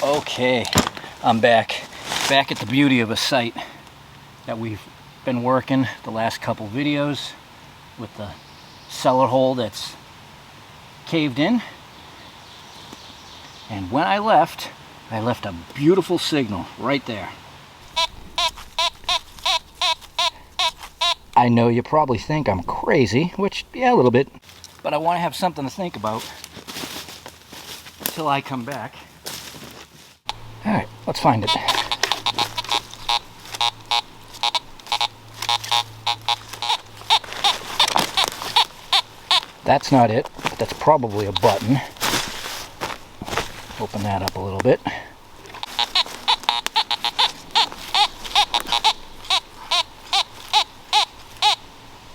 Okay, I'm back at the beauty of a site that we've been working the last couple videos with the cellar hole that's caved in. And when I left a beautiful signal right there. I know you probably think I'm crazy, which, yeah, a little bit, but I want to have something to think about till I come back. All right, let's find it. That's not it, but that's probably a button. Open that up a little bit.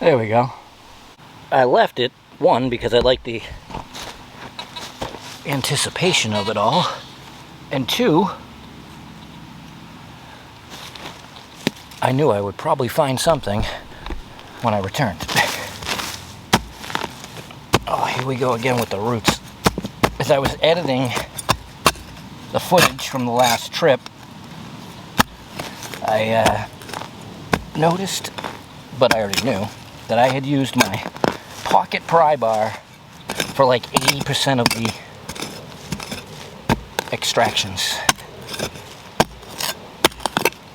There we go. I left it, one, because I like the anticipation of it all, and two, I knew I would probably find something when I returned. Oh, here we go again with the roots. As I was editing the footage from the last trip, I noticed, but I already knew, that I had used my pocket pry bar for like 80% of the extractions.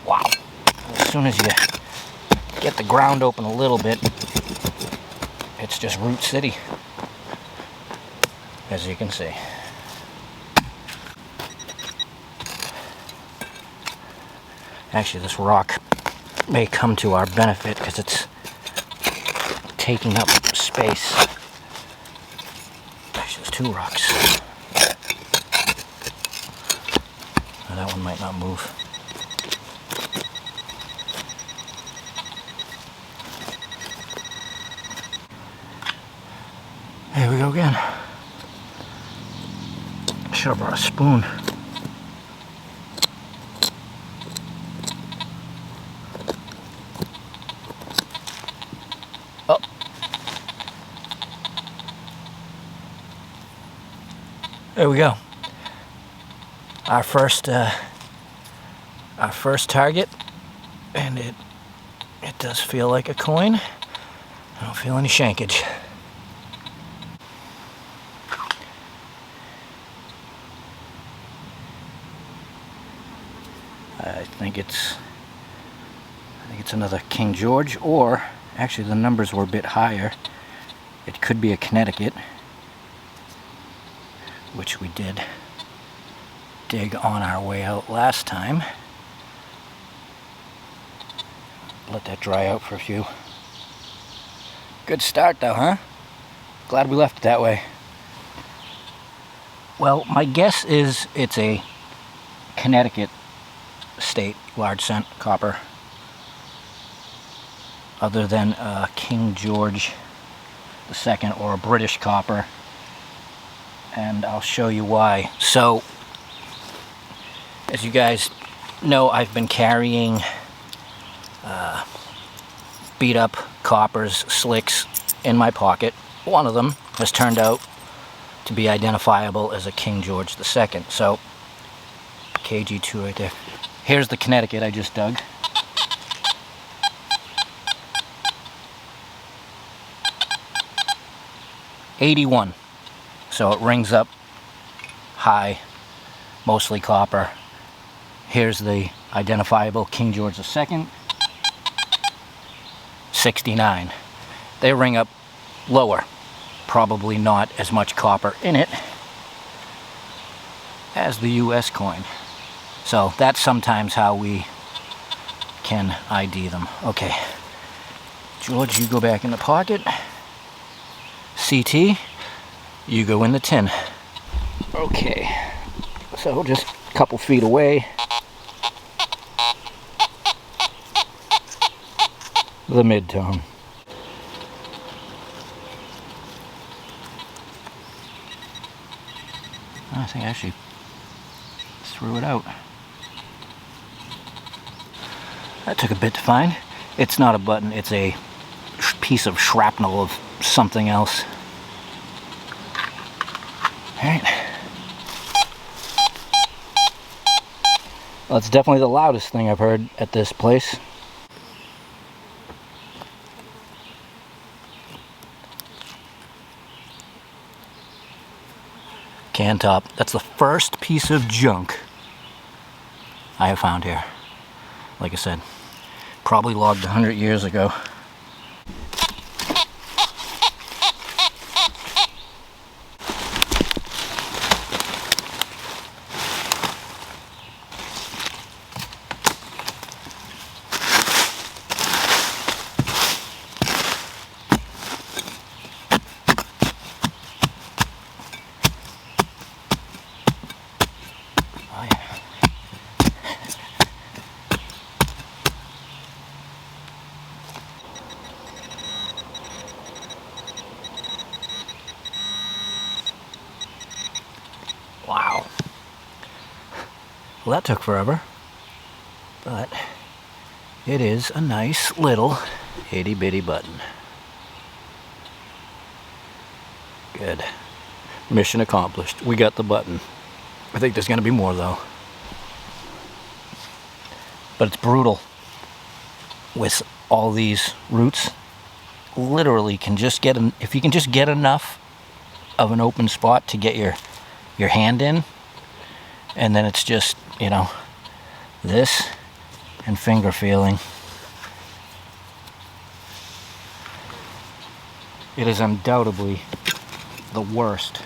Wow. As soon as you get the ground open a little bit, it's just root city, as you can see. Actually, this rock may come to our benefit because it's taking up space. Actually, there's two rocks. Oh, that one might not move. Here we go again. Should have brought a spoon. Oh. There we go. Our first target, and it does feel like a coin. I don't feel any shankage. I think it's another King George, or actually the numbers were a bit higher. It could be a Connecticut, which we did dig on our way out last time. Let that dry out for a few. Good start though, huh? Glad we left it that way. Well, my guess is it's a Connecticut state large cent copper, other than a King George II or a British copper, and I'll show you why. So, as you guys know, I've been carrying beat up coppers, slicks in my pocket. One of them has turned out to be identifiable as a King George II. So, KGII right there. Here's the Connecticut I just dug. '81. So it rings up high, mostly copper. Here's the identifiable King George II. 69. They ring up lower. Probably not as much copper in it as the US coin. So that's sometimes how we can ID them. Okay, George, you go back in the pocket. CT, you go in the tin. Okay, so just a couple feet away, the mid-tone. I think I actually threw it out. That took a bit to find. It's not a button, it's a piece of shrapnel of something else. Alright. Well, it's definitely the loudest thing I've heard at this place. Can top. That's the first piece of junk I have found here. Like I said, probably logged 100 years ago. Oh, yeah. Wow. Well, that took forever, but it is a nice little itty bitty button. Good. Mission accomplished. We got the button. I think there's going to be more though. But it's brutal with all these roots. Literally can just get, if you can just get enough of an open spot to get your hand in, and then it's just, you know, this and finger feeling. It is undoubtedly the worst,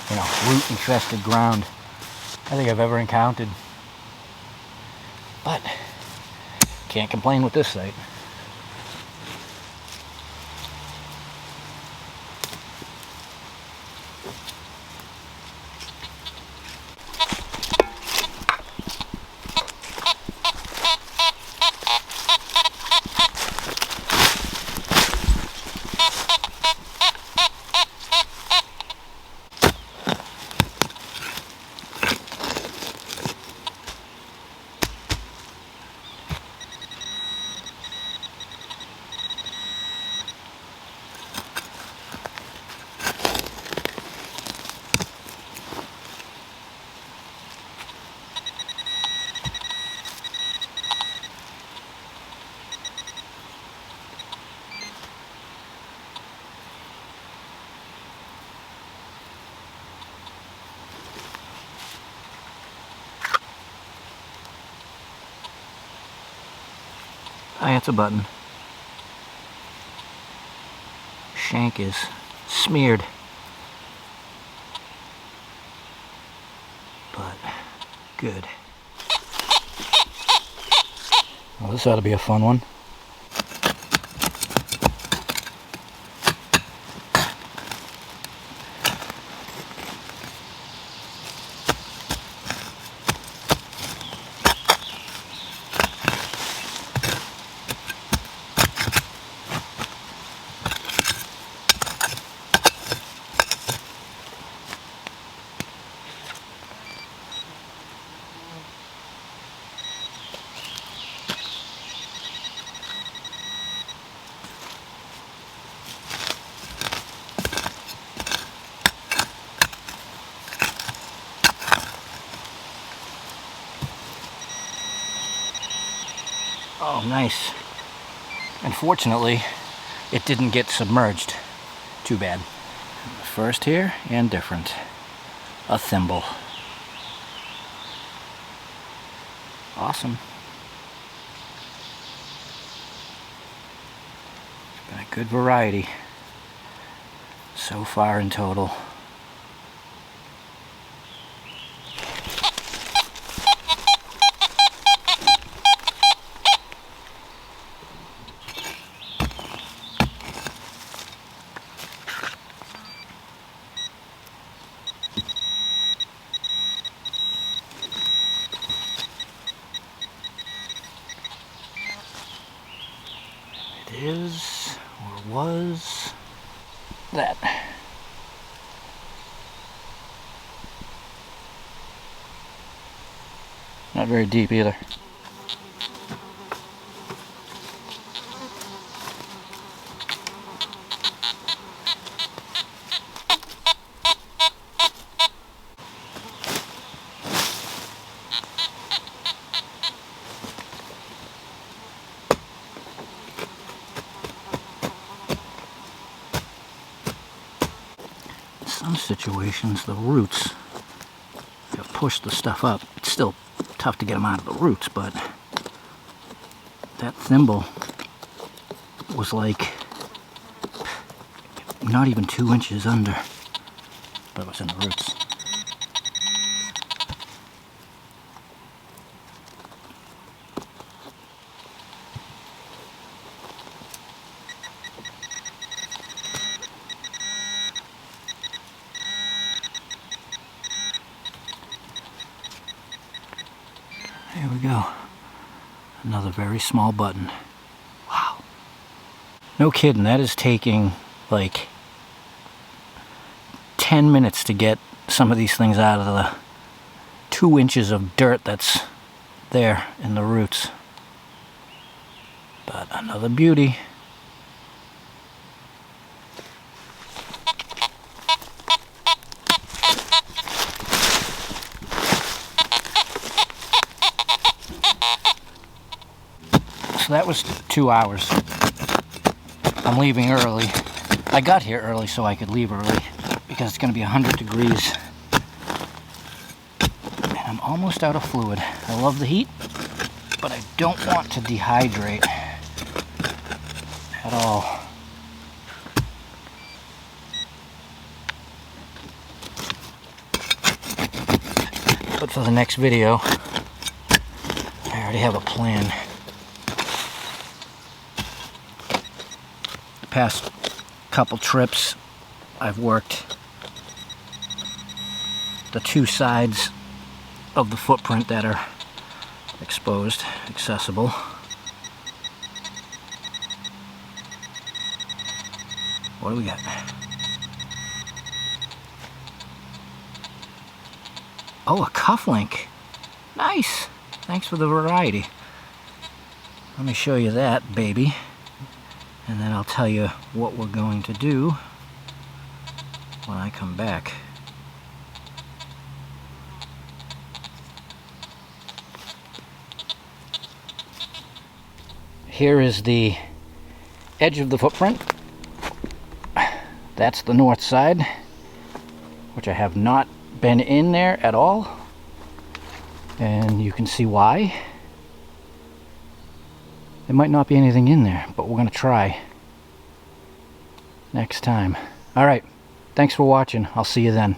you know, root infested ground I think I've ever encountered. But can't complain with this site. Ah, it's a button. Shank is smeared. But good. Well, this ought to be a fun one. Oh, nice. Unfortunately, it didn't get submerged. Too bad. First here and different. A thimble. Awesome. Been a good variety so far in total. It is, or was, that. Not very deep either. situations, the roots have pushed the stuff up. It's still tough to get them out of the roots, but that thimble was like not even 2 inches under, but it was in the roots. Here we go. Another very small button. Wow. No kidding, that is taking like 10 minutes to get some of these things out of the 2 inches of dirt that's there in the roots. But another beauty. So that was 2 hours. I'm leaving early. I got here early so I could leave early because it's going to be 100 degrees. And I'm almost out of fluid. I love the heat, but I don't want to dehydrate at all. But for the next video, I already have a plan. Past couple trips I've worked the two sides of the footprint that are exposed, accessible. What do we got? Oh, a cufflink. Nice. Thanks for the variety. Let me show you that baby. And then I'll tell you what we're going to do when I come back. Here is the edge of the footprint. That's the north side, which I have not been in there at all. And you can see why. There might not be anything in there, but we're going to try next time. Alright, thanks for watching. I'll see you then.